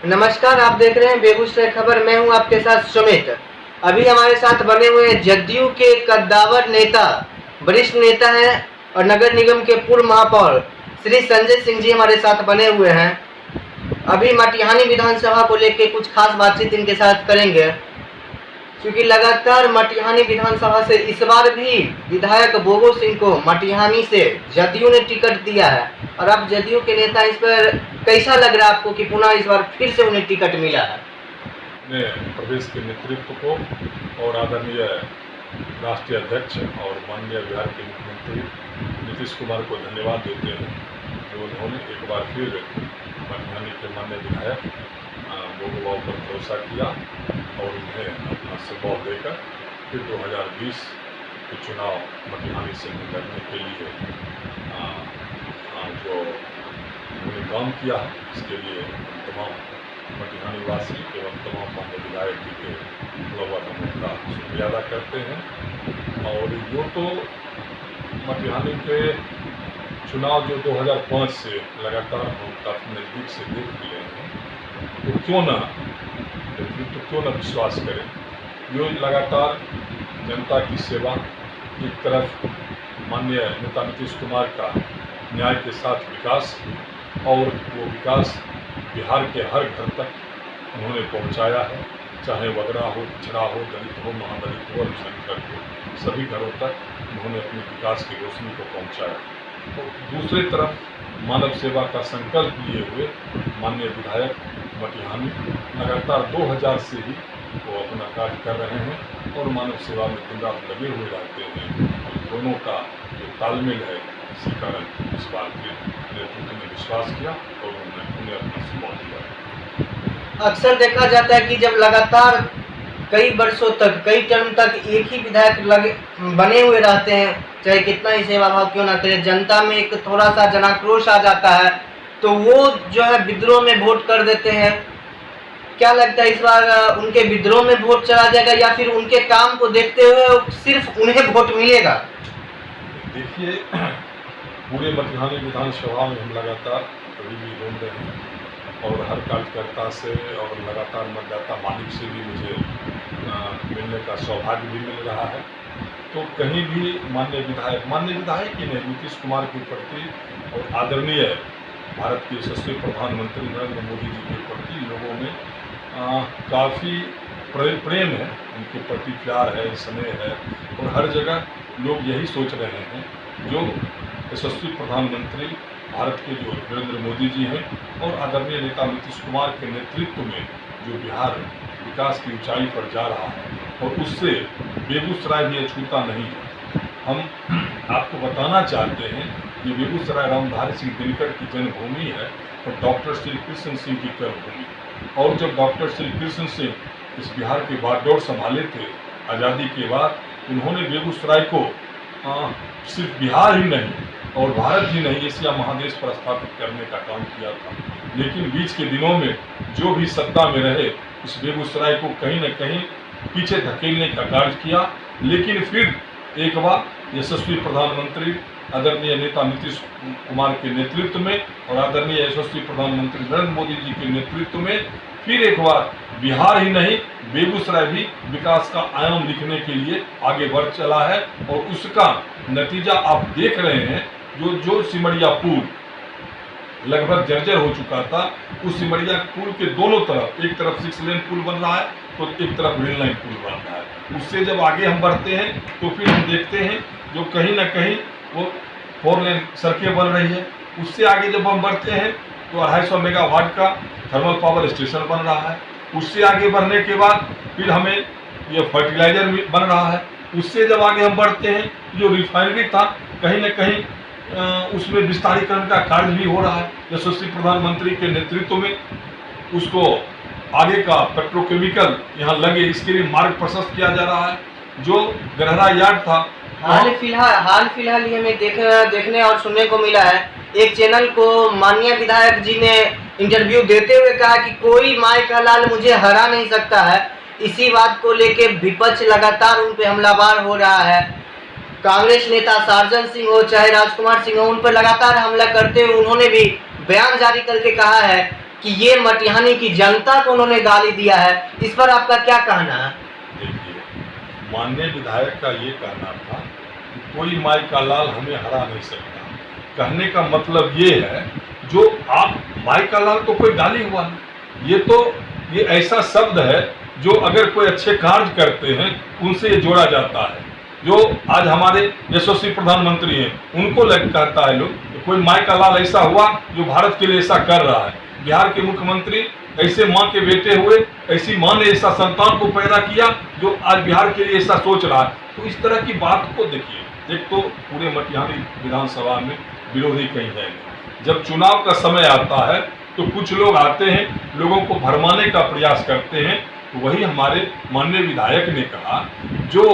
नमस्कार, आप देख रहे हैं बेगूसराय खबर। मैं हूं आपके साथ सुमित। अभी हमारे साथ बने हुए हैं जदयू के कद्दावर नेता, वरिष्ठ नेता हैं और नगर निगम के पूर्व महापौर श्री संजय सिंह जी हमारे साथ बने हुए हैं। अभी मटिहानी विधानसभा को लेकर कुछ खास बातचीत इनके साथ करेंगे, क्योंकि लगातार मटिहानी विधानसभा से इस बार भी विधायक बोगो सिंह को मटिहानी से जदयू ने टिकट दिया है। और अब जदयू के नेता, इस पर कैसा लग रहा है आपको कि पुनः इस बार फिर से उन्हें टिकट मिला है? ने प्रदेश के नेतृत्व को और आदरणीय राष्ट्रीय अध्यक्ष और माननीय बिहार के मुख्यमंत्री नीतीश कुमार को धन्यवाद देते हैं जो उन्होंने एक बार फिर मटिहानी के माननीय विधायक बोगो बाबू पर भरोसा किया और उन्हें अपना सुझाव देकर फिर 2020 के चुनाव मटिहानी से लड़ने के लिए जो उन्होंने काम किया है, इसके लिए तमाम मटिहानी वासी एवं तमाम माननीय विधायक जी के हम उनका शुक्रिया अदा करते हैं। और जो तो मटिहानी के चुनाव जो 2005 से लगातार हम काफ़ी नज़दीक से देख भी रहे हैं, तो क्यों न विश्वास करें। जो लगातार जनता की सेवा, एक तरफ माननीय नेता नीतीश कुमार का न्याय के साथ विकास, और वो विकास बिहार के हर घर तक उन्होंने पहुंचाया है, चाहे वगरा हो, पिछड़ा हो, दलित हो, महादलित हो, अल्पसंख्यक हो, सभी घरों तक उन्होंने अपने विकास की रोशनी को पहुंचाया। तो दूसरी तरफ मानव सेवा का संकल्प लिए हुए माननीय विधायक मटिहानी लगातार 2000 से ही वो अपना कार्य कर रहे हैं और मानव सेवा में दिन रात लगे हुए रहते हैं। और दोनों का जो तालमेल है, इसी कारण इस बार के नेतृत्व ने विश्वास किया और उन्हें अपना सुझाव दिया। अक्सर देखा जाता है कि जब लगातार कई वर्षों तक, कई टर्म तक एक ही विधायक बने हुए रहते हैं, चाहे कितना ही सेवा भाव क्यों ना करे, जनता में एक थोड़ा सा जनाक्रोश आ जाता है तो वो जो है विद्रोह में वोट कर देते हैं। क्या लगता है इस बार उनके विद्रोह में वोट चला जाएगा या फिर उनके काम को देखते हुए सिर्फ उन्हें वोट मिलेगा? देखिए, पूरे मटिहानी विधानसभा में हम लगातार अभी भी घूम रहे हैं और हर कार्यकर्ता से और लगातार मतदाता मालिक से भी मुझे मिलने का सौभाग्य भी मिल रहा है। तो कहीं भी माननीय विधायक ही नहीं, नीतीश कुमार के प्रति और आदरणीय भारत के यशस्वी प्रधानमंत्री नरेंद्र मोदी जी के प्रति लोगों में काफ़ी प्रेम है, उनके प्रति प्यार है, स्नेह है। और हर जगह लोग यही सोच रहे हैं, जो यशस्वी प्रधानमंत्री भारत के जो नरेंद्र मोदी जी हैं और आदरणीय नेता नीतीश कुमार के नेतृत्व में जो बिहार विकास की ऊंचाई पर जा रहा है, और उससे बेगूसराय भी अछूता नहीं है। हम आपको बताना चाहते हैं कि बेगूसराय रामधारी सिंह दिनकर की जन्मभूमि है और डॉक्टर श्री कृष्ण सिंह की कर्मभूमि। और जब डॉक्टर श्री कृष्ण सिंह इस बिहार के बागडोर संभाले थे आज़ादी के बाद, उन्होंने बेगूसराय को सिर्फ बिहार ही नहीं और भारत ही नहीं, एशिया महादेश पर स्थापित करने का काम किया था। लेकिन बीच के दिनों में जो भी सत्ता में रहे, इस बेगूसराय को कहीं न कहीं पीछे धकेलने का कार्य किया। लेकिन फिर एक बार यशस्वी प्रधानमंत्री आदरणीय नेता नीतीश कुमार के नेतृत्व में और आदरणीय यशस्वी प्रधानमंत्री नरेंद्र मोदी जी के नेतृत्व में फिर एक बार बिहार ही नहीं, बेगूसराय भी विकास का आयाम लिखने के लिए आगे बढ़ चला है। और उसका नतीजा आप देख रहे हैं। जो सिमरिया पुल लगभग जर्जर हो चुका था, उस सिमरिया पुल के दोनों तरफ, एक तरफ 6 लेन पुल बन रहा है तो एक तरफ रेल लाइन पुल बन रहा है। उससे जब आगे हम बढ़ते हैं तो फिर हम देखते हैं जो कहीं ना कहीं वो 4 लेन सड़कें बन रही है। उससे आगे जब हम बढ़ते हैं तो 250 मेगावाट का थर्मल पावर स्टेशन बन रहा है। उससे आगे बढ़ने के बाद फिर हमें ये फर्टिलाइजर भी बन रहा है। उससे जब आगे हम बढ़ते हैं, जो रिफाइनरी था कहीं ना कहीं उसमें विस्तारीकरण का कार्य भी हो रहा है यशस्वी प्रधानमंत्री के नेतृत्व में। उसको आगे का पेट्रोकेमिकल यहाँ लगे, इसके लिए मार्ग प्रशस्त किया जा रहा है। जो गरहरा यार्ड था, हाल फिलहाल ये हमें देखने और सुनने को मिला है, एक चैनल को माननीय विधायक जी ने इंटरव्यू देते हुए कहा कि कोई माई का लाल मुझे हरा नहीं सकता है। इसी बात को लेके विपक्ष लगातार उन पे हमलावर हो रहा है। कांग्रेस नेता सार्जन सिंह हो चाहे राजकुमार सिंह हो, उन पर लगातार हमला करते हुए उन्होंने भी बयान जारी करके कहा है कि ये मटिहानी की जनता को उन्होंने गाली दिया है, इस पर आपका क्या कहना है? देखिए, माननीय विधायक का ये कहना था कि कोई माई का लाल हमें हरा नहीं सकता। कहने का मतलब ये है, जो आप माई का लाल तो कोई गाली हुआ नहीं, ये ऐसा शब्द है जो अगर कोई अच्छे कार्य करते हैं उनसे ये जोड़ा जाता है। जो आज हमारे यशस्वी प्रधानमंत्री हैं उनको कहता है लोग, कोई माई का लाल ऐसा हुआ जो भारत के लिए ऐसा कर रहा है। बिहार के मुख्यमंत्री ऐसे माँ के बेटे हुए, ऐसी माँ ने ऐसा संतान को पैदा किया जो आज बिहार के लिए ऐसा सोच रहा है। तो इस तरह की बात को देखिए, एक तो पूरे मटिहानी विधानसभा में विरोधी कहीं है नहीं। जब चुनाव का समय आता है तो कुछ लोग आते हैं, लोगों को भरमाने का प्रयास करते हैं। तो वही हमारे माननीय विधायक ने कहा, जो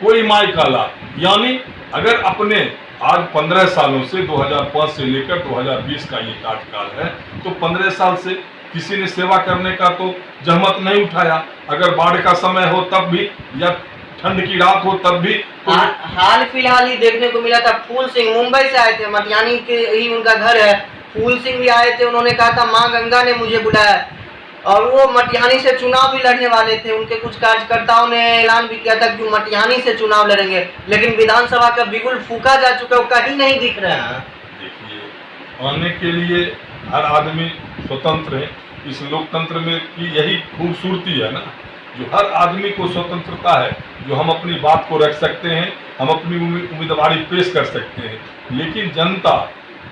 कोई माई का लाल, यानी अगर अपने आज 15 सालों से 2005 से लेकर 2020 का ये कार्यकाल है, तो 15 साल से किसी ने सेवा करने का तो जहमत नहीं उठाया। अगर बाढ़ का समय हो तब भी, या ठंड की रात हो तब भी। तो हाल फिलहाल ही देखने को मिला था, फूल सिंह मुंबई से आए थे, मटिहानी के ही उनका घर है। फूल सिंह भी आए थे, उन्होंने कहा था माँ गंगा ने मुझे बुलाया, और वो मटिहानी से चुनाव भी लड़ने वाले थे। उनके कुछ कार्यकर्ताओं ने ऐलान भी किया था कि मटिहानी से चुनाव लड़ेंगे, लेकिन विधानसभा का बिगुल फूका जा चुका है, वो कहीं नहीं दिख रहा है। देखिए, आने के लिए हर आदमी स्वतंत्र है। इस लोकतंत्र में की यही खूबसूरती है ना, जो हर आदमी को स्वतंत्रता है, जो हम अपनी बात को रख सकते हैं, हम अपनी उम्मीदवारी पेश कर सकते हैं। लेकिन जनता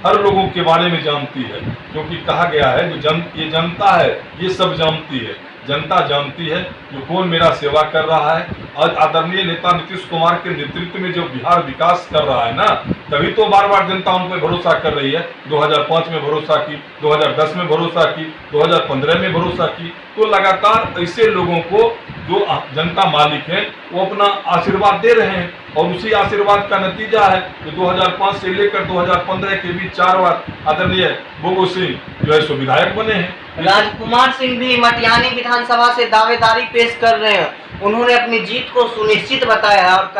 हर लोगों के बारे में जानती है, क्योंकि कहा गया है ये जनता है, ये सब जानती है। जनता जानती है जो कौन मेरा सेवा कर रहा है। आज आदरणीय नेता नीतीश कुमार के नेतृत्व में जो बिहार विकास कर रहा है ना, तभी तो बार बार जनता उन पर भरोसा कर रही है। 2005 में भरोसा की, 2010 में भरोसा की, 2015 में भरोसा की। तो लगातार ऐसे लोगों को जो जनता मालिक है वो अपना आशीर्वाद दे रहे हैं, और उसी आशीर्वाद का नतीजा है कि 2005 से लेकर 2015 के बीच 4 बार आदरणीय बोगो सिंह जो है सो विधायक बने हैं। राजकुमार सिंह भी मटिहानी विधानसभा से दावेदारी पेश कर रहे हैं। उन्होंने अपनी जीत को सुनिश्चित बताया है और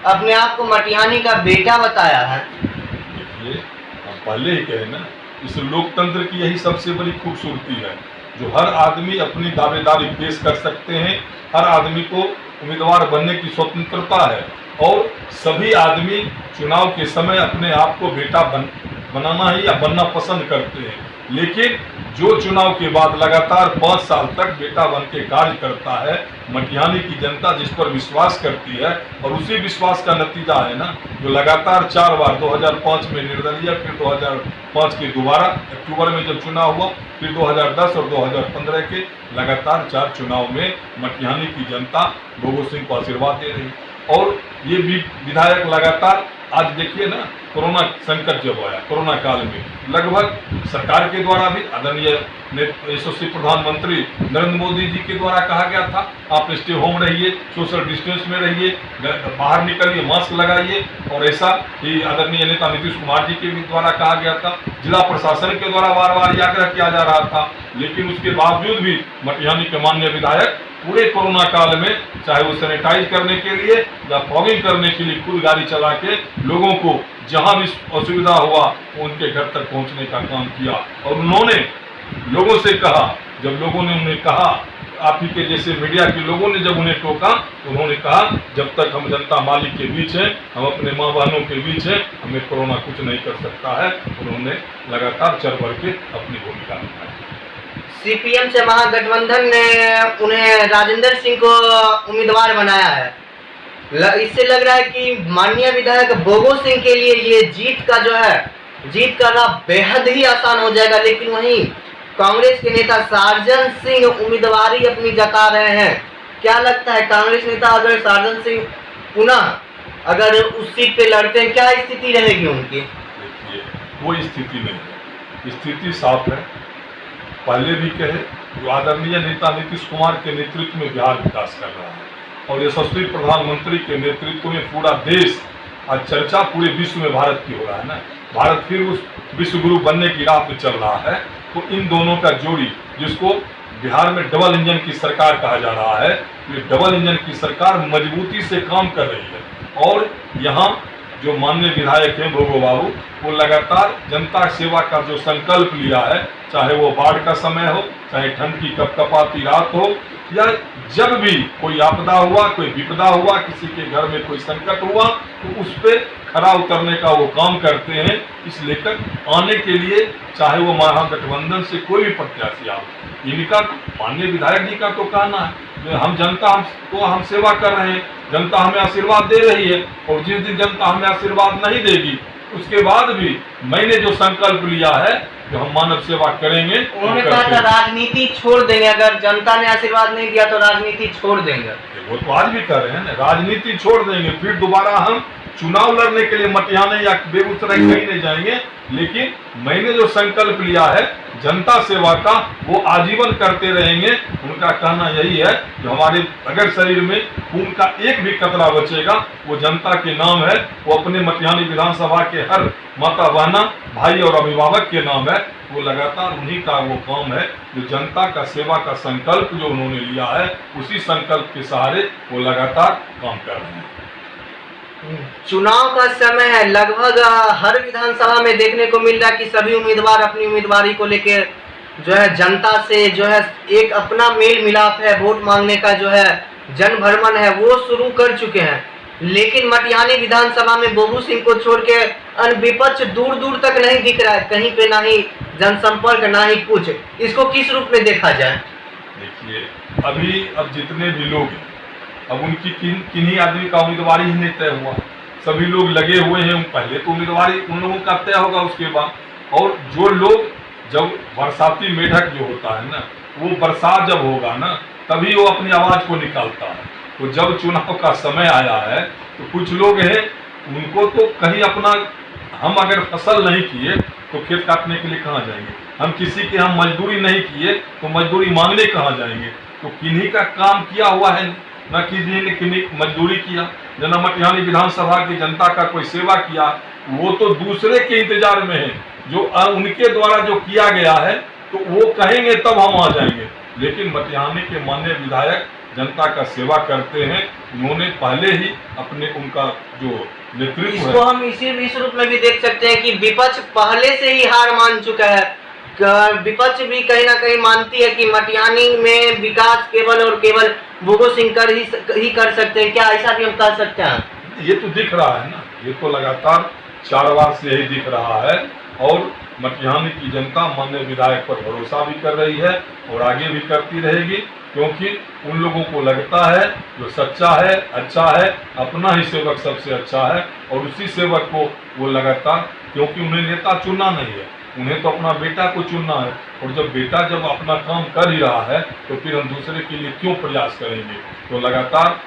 अपने आप को मटिहानी का बेटा बताया है। देखिए, हम पहले ही कहे ना, इस लोकतंत्र की यही सबसे बड़ी खूबसूरती है, जो हर आदमी अपनी दावेदारी पेश कर सकते हैं। हर आदमी को उम्मीदवार बनने की स्वतंत्रता है, और सभी आदमी चुनाव के समय अपने आप को बेटा बनाना ही या बनना पसंद करते हैं। लेकिन जो चुनाव के बाद लगातार 5 साल तक बेटा बन के कार्य करता है, मटिहानी की जनता जिस पर विश्वास करती है, और उसी विश्वास का नतीजा है ना, जो लगातार 4 बार 2005 में निर्दलीय, फिर 2005 के दोबारा अक्टूबर में जब चुनाव हुआ, फिर 2010 और 2015 के लगातार 4 चुनाव में मटिहानी की जनता बोगो सिंह को आशीर्वाद दे रही। और ये भी विधायक लगातार, आज देखिए ना, कोरोना संकट जब आया, कोरोना काल में लगभग सरकार के द्वारा भी, आदरणीय यशस्वी प्रधानमंत्री नरेंद्र मोदी जी के द्वारा कहा गया था, आप स्टे होम रहिए, सोशल डिस्टेंस में रहिए, बाहर निकलिए, मास्क लगाइए। और ऐसा ही आदरणीय नेता नीतीश कुमार जी के भी द्वारा कहा गया था। जिला प्रशासन के द्वारा बार बार ये आग्रह किया जा रहा था, लेकिन उसके बावजूद भी मटिहानी के माननीय विधायक पूरे कोरोना काल में, चाहे वो सैनिटाइज करने के लिए या फॉगिंग करने के लिए खुद गाड़ी चला के लोगों को जहां भी असुविधा हुआ उनके घर तक पहुंचने का काम किया। और उन्होंने लोगों से कहा, जब लोगों ने उन्हें कहा, आप ही के जैसे मीडिया के लोगों ने जब उन्हें टोका, तो उन्होंने कहा जब तक हम जनता मालिक के बीच हैं, हम अपने माँ बहनों के बीच हैं, हमें कोरोना कुछ नहीं कर सकता है। उन्होंने लगातार चढ़ बढ़ के अपनी भूमिका निभाई। सीपीएम से महागठबंधन ने उन्हें राजेंद्र सिंह को उम्मीदवार बनाया है। इससे लग रहा है कि माननीय विधायक बोगो सिंह के लिए ये जीत करना बेहद ही आसान हो जाएगा। लेकिन वहीं कांग्रेस के नेता सार्जन सिंह उम्मीदवारी अपनी जता रहे हैं। क्या लगता है, कांग्रेस नेता अगर सार्जन सिंह पुनः अगर उस सीट पे लड़ते हैं, क्या स्थिति रहेगी उनकी? देखिए, वो स्थिति नहीं है, स्थिति साफ है। पहले भी कहे, जो आदरणीय नेता नीतीश कुमार के नेतृत्व में बिहार विकास कर रहा है, और यशस्वी प्रधानमंत्री के नेतृत्व में पूरा देश, आज चर्चा पूरे विश्व में भारत की हो रहा है ना, भारत फिर उस विश्व गुरु बनने की राह पे चल रहा है। तो इन दोनों का जोड़ी, जिसको बिहार में डबल इंजन की सरकार कहा जा रहा है, ये डबल इंजन की सरकार मजबूती से काम कर रही है। और यहाँ जो माननीय विधायक हैं भोगो बाबू, वो लगातार जनता सेवा का जो संकल्प लिया है, चाहे वो बाढ़ का समय हो, चाहे ठंड की कपकपाती रात हो, या जब भी कोई आपदा हुआ, कोई विपदा हुआ, किसी के घर में कोई संकट हुआ, तो उस पर खरा उतरने का वो काम करते हैं। इस लेकर आने के लिए चाहे वो महागठबंधन से कोई भी प्रत्याशी आओ, इनका माननीय विधायक जी का तो कहना है हम जनता हम सेवा कर रहे हैं, जनता हमें आशीर्वाद दे रही है, और जिस दिन जनता हमें आशीर्वाद नहीं देगी उसके बाद भी मैंने जो संकल्प लिया है कि हम मानव सेवा करेंगे। उन्होंने कहा था राजनीति छोड़ देंगे, अगर जनता ने आशीर्वाद नहीं दिया तो राजनीति छोड़ देंगे। वो तो आज भी कर रहे हैं ना, राजनीति छोड़ देंगे, फिर दोबारा हम चुनाव लड़ने के लिए मटिहानी या बेगूसराय कहीं नहीं जाएंगे। लेकिन मैंने जो संकल्प लिया है जनता सेवा का, वो आजीवन करते रहेंगे। उनका कहना यही है कि हमारे अगर शरीर में खून का एक भी कतरा बचेगा वो जनता के नाम है, वो अपने मटिहानी विधानसभा के हर माता बहना भाई और अभिभावक के नाम है। वो लगातार उन्हीं का वो काम है जो जनता का सेवा का संकल्प जो उन्होंने लिया है, उसी संकल्प के सहारे वो लगातार काम कर रहे हैं। चुनाव का समय है, लगभग हर विधानसभा में देखने को मिल रहा है कि सभी उम्मीदवार अपनी उम्मीदवारी को लेकर जो है जनता से जो है एक अपना मेल मिलाप है, वोट मांगने का जो है जन भ्रमण है वो शुरू कर चुके हैं। लेकिन मटिहानी विधानसभा में बोबू सिंह को छोड़ के अन्य विपक्ष दूर दूर तक नहीं दिख रहा है, कहीं पे ना ही जनसंपर्क ना ही कुछ। इसको किस रूप में देखा जाए? देखिए अब जितने भी लोग हैं, अब उनकी किन्हीं आदमी का उम्मीदवारी ही नहीं तय हुआ, सभी लोग लगे हुए हैं। पहले तो उम्मीदवारी उन लोगों का तय होगा, उसके बाद और जो लोग जब बरसाती मेढक जो होता है ना, वो बरसात जब होगा ना तभी वो अपनी आवाज़ को निकालता है। तो जब चुनाव का समय आया है तो कुछ लोग हैं उनको तो कहीं अपना, हम अगर फसल नहीं किए तो खेत काटने के लिए कहाँ जाएंगे, हम किसी के हम मजदूरी नहीं किए तो मजदूरी मांगने कहाँ जाएंगे। तो किन्हीं का काम किया हुआ है, न किसी ने किन्हीं मजदूरी किया, जना मटिहानी विधानसभा की जनता का कोई सेवा किया, वो तो दूसरे के इंतजार में है जो उनके द्वारा जो किया गया है, तो वो कहेंगे तब हम आ जाएंगे। लेकिन मटिहानी के माननीय विधायक जनता का सेवा करते हैं, उन्होंने पहले ही अपने उनका जो नेतृत्व है, इसको हम इस रूप में भी देख सकते हैं कि विपक्ष पहले से ही हार मान चुका है। विपक्ष भी कहीं ना कहीं मानती है कि मटिहानी में विकास केवल और केवल बोबू सिंह ही कर सकते हैं। क्या ऐसा भी हम कह सकते हैं? ये तो दिख रहा है ना, ये तो लगातार 4 बार से यही दिख रहा है। और मटिहानी की जनता माननीय विधायक पर भरोसा भी कर रही है और आगे भी करती रहेगी, क्योंकि उन लोगों को लगता है जो सच्चा है, अच्छा है, अपना ही सेवक सबसे अच्छा है। और उसी सेवक को वो लगातार, क्योंकि उन्हें नेता चुनना नहीं है, उन्हें तो अपना बेटा को चुनना है। और जब बेटा जब अपना काम कर ही रहा है तो फिर हम दूसरे के लिए क्यों प्रयास करेंगे। तो लगातार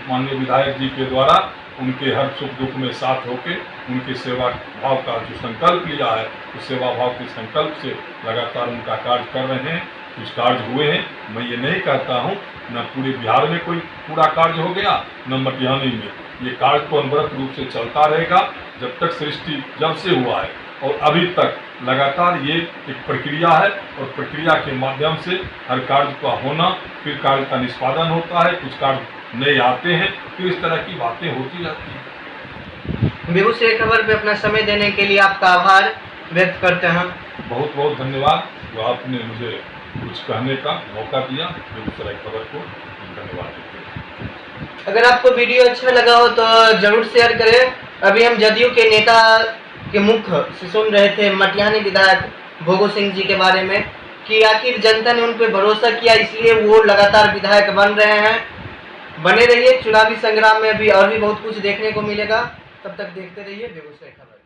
माननीय विधायक जी के द्वारा उनके हर सुख दुख में साथ होके उनके सेवा भाव का जो संकल्प लिया है, उस सेवा भाव के संकल्प से लगातार उनका कार्य कर रहे हैं। कुछ कार्य हुए हैं, मैं ये नहीं कहता हूँ न पूरे बिहार में कोई पूरा कार्य हो गया, न मटिहानी में। ये कार्य तो अनवरत रूप से चलता रहेगा जब तक सृष्टि जब से हुआ है, और अभी तक लगातार ये एक प्रक्रिया है, और प्रक्रिया के माध्यम से हर कार्य का होना, फिर कार्य का निष्पादन होता है, कुछ कार्य नए आते हैं, फिर इस तरह की बातें होती रहती हैं। बेगूसराय खबर पे अपना समय देने के लिए आपका आभार व्यक्त करते हैं। बहुत बहुत धन्यवाद जो आपने मुझे कुछ कहने का मौका दिया। बेगूसराय खबर को धन्यवाद देते हैं। अगर आपको वीडियो अच्छा लगा हो तो जरूर शेयर करें। अभी हम जदयू के नेता के मुख से सुन रहे थे मटिहानी विधायक बोबू सिंह जी के बारे में कि आखिर जनता ने उन पर भरोसा किया, इसलिए वो लगातार विधायक बन रहे हैं। बने रहिए, चुनावी संग्राम में अभी और भी बहुत कुछ देखने को मिलेगा। तब तक देखते रहिए बेगूसराय खबर।